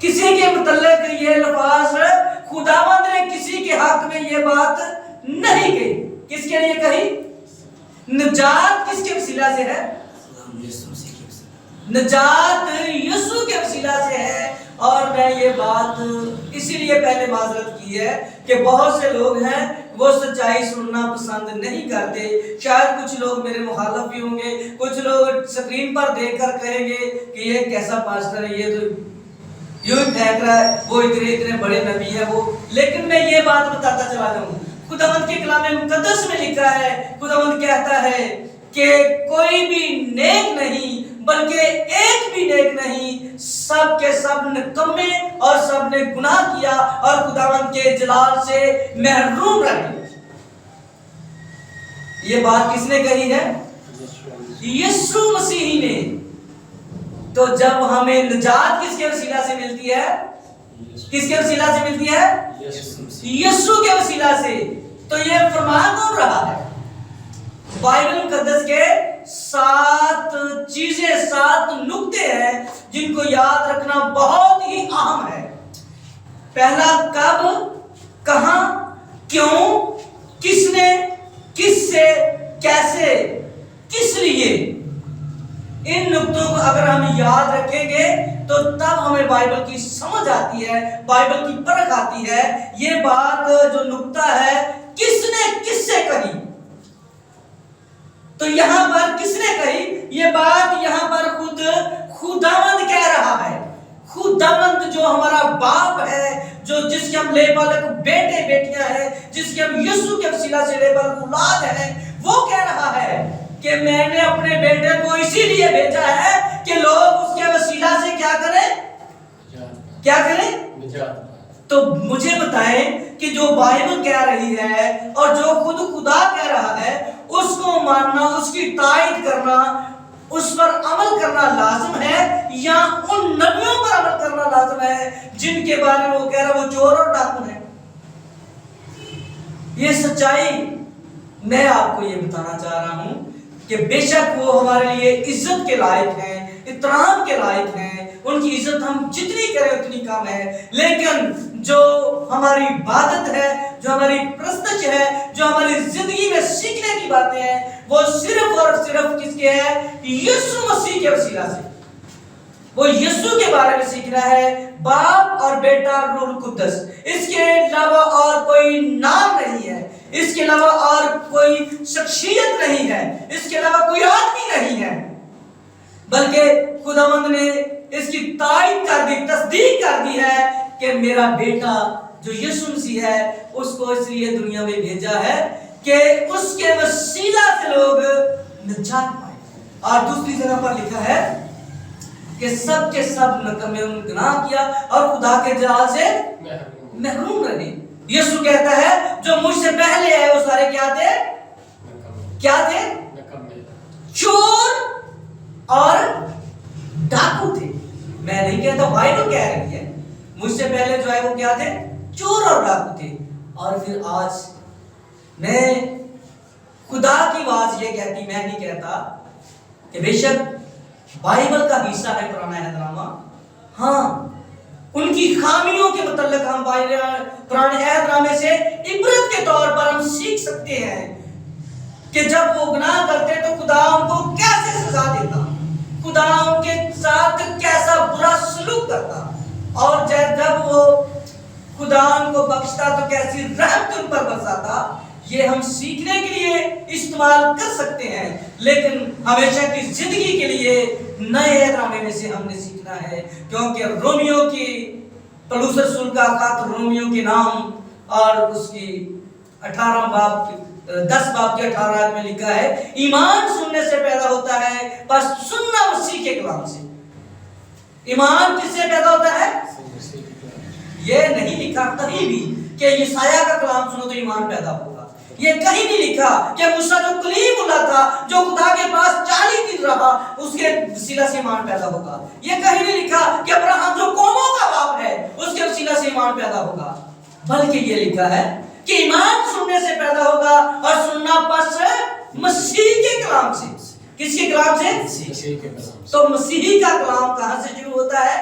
کسی کے متعلق یہ الفاظ خداوند نے کسی کے حق میں یہ بات نہیں کہی. کس کے لیے کہی؟ نجات کس کے وسیلہ سے ہے؟ نجات یسوع کے وسیلہ سے ہے. اور میں یہ بات اسی لیے پہلے معذرت کی ہے کہ بہت سے لوگ ہیں وہ سچائی سننا پسند نہیں کرتے. شاید کچھ لوگ میرے مخالف بھی ہوں گے, کچھ لوگ سکرین پر دیکھ کر کہیں گے کہ یہ کیسا پاسٹر ہے, یہ تو یوں ہی پھینک رہا ہے, وہ اتنے بڑے نبی ہے وہ. لیکن میں یہ بات بتاتا چلا جاؤں, خداوند کے کلام مقدس میں لکھا ہے, خداوند کہتا ہے کہ کوئی بھی نیک نہیں بلکہ ایک بھی نیک نہیں, سب کے سب نکمے اور سب نے گناہ کیا اور خداوند کے جلال سے محروم رہے. یہ بات کس نے کہی ہے؟ یسوع مسیح نے. تو جب ہمیں نجات کس کے وسیلہ سے ملتی ہے؟ کس کے وسیلہ سے ملتی ہے؟ یسوع کے وسیلہ سے. تو یہ فرما کون رہا ہے؟ بائبل مقدس کے 7 چیزیں 7 نقطے ہیں جن کو یاد رکھنا بہت ہی اہم ہے. پہلا, کب, کہاں, کیوں, کس نے, کس سے, کیسے, کس لیے. ان نقطوں کو اگر ہم یاد رکھیں گے تو تب ہمیں بائبل کی سمجھ آتی ہے, بائبل کی پرکھ آتی ہے. یہ بات جو نقطہ ہے, کس نے کس سے کہی, تو یہاں پر کس نے کہی یہ بات؟ یہاں پر خود خداوند کہہ رہا ہے. خداوند جو ہمارا باپ ہے, جو جس کے ہم لے بالک بیٹے بیٹیاں ہیں, جس کے ہم یسوع کے وسیلہ سے لے بالک اولاد ہیں, وہ کہہ رہا ہے کہ میں نے اپنے بیٹے کو اسی لیے بھیجا ہے کہ لوگ اس کے وسیلہ سے کیا کریں, کیا کریں. تو مجھے بتائیں کہ جو بائبل کہہ رہی ہے اور جو خود خدا کہہ رہا ہے, اس کو ماننا, اس کی تائید کرنا, اس پر عمل کرنا لازم ہے, یا ان نبیوں پر عمل کرنا لازم ہے جن کے بارے میں وہ کہہ رہا ہے وہ چور اور ڈاکو ہے. یہ سچائی میں آپ کو یہ بتانا چاہ رہا ہوں کہ بے شک وہ ہمارے لیے عزت کے لائق ہیں, احترام کے لائق ہیں, ان کی عزت ہم جتنی کریں اتنی کم ہے. لیکن جو ہماری عبادت ہے, جو ہماری پرستش ہے, جو ہماری زندگی میں سیکھنے کی باتیں ہیں, وہ صرف اور صرف کس کے ہے؟ یسوع مسیح کے وسیلہ سے. وہ یسوع کے بارے میں سیکھنا ہے, باپ اور بیٹا روح القدس. اس کے علاوہ اور کوئی نام نہیں ہے, اس کے علاوہ اور کوئی شخصیت نہیں ہے, اس کے علاوہ کوئی آدمی نہیں ہے. بلکہ خداوند نے اس کی تائید کر دی, تصدیق کر دی ہے کہ میرا بیٹا جو یسوع مسیح ہے, اس کو اس لیے دنیا میں بھیجا ہے کہ اس کے وسیلہ سے لوگ نجات پائیں. اور دوسری جگہ پر لکھا ہے کہ سب کے سب نکمے گناہ کیا اور خدا کے جلال سے محروم رہے. یسوع کہتا ہے جو مجھ سے پہلے ہے وہ سارے کیا تھے؟ کیا تھے؟ چور اور ڈاکو تھے. میں نہیں کہتا, بائبل کہہ رہی ہے مجھ سے پہلے جو ہے وہ کیا تھے؟ چور اور ڈاکو تھے. اور پھر آج میں خدا کی آواز یہ کہتی, میں نہیں کہتا کہ بے شک بائبل کا حصہ ہے پرانا عہد نامہ, ہاں ان کی خامیوں کے متعلق ہم پرانے عہد نامے سے عبرت کے طور پر ہم سیکھ سکتے ہیں کہ جب وہ گناہ کرتے تو خدا ان کو کیسے سزا دیتا, خدا ان کے ساتھ کیسا برا سلوک کرتا, اور جب وہ خدا ان کو بخشتا تو کیسی رحمت ان پر برساتا. یہ ہم سیکھنے کے لیے استعمال کر سکتے ہیں, لیکن ہمیشہ کی زندگی کے لیے نئے عہد نامے میں سے ہم نے سیکھنا ہے. کیونکہ رومیوں کی پولس رسول کا خط رومیوں کے نام اور اس کی 18 باب کی 10 باب کے 18 میں لکھا ہے ایمان سننے سے پیدا ہوتا ہے, بس سننا مسیح کے کلام سے. ایمان کس سے پیدا ہوتا ہے؟ یہ نہیں لکھا کہیں بھی کہ یسایہ کا کلام سنو تو ایمان پیدا ہوگا. یہ کہیں نہیں لکھا کہ موسیٰ جو کلیم اللہ تھا, جو خدا کے پاس 40 دن رہا, اس کے وسیلہ سے ایمان پیدا ہوگا. یہ کہیں نہیں لکھا کہ ابراہیم جو قوموں کا باپ ہے اس کے وسیلہ سے ایمان پیدا ہوگا. بلکہ یہ لکھا ہے کہ ایمان سننے سے پیدا ہوگا اور سننا پس مسیح کے کلام سے. کس کے کلام سے؟ تو مسیحی کا کلام کہاں سے شروع ہوتا ہے؟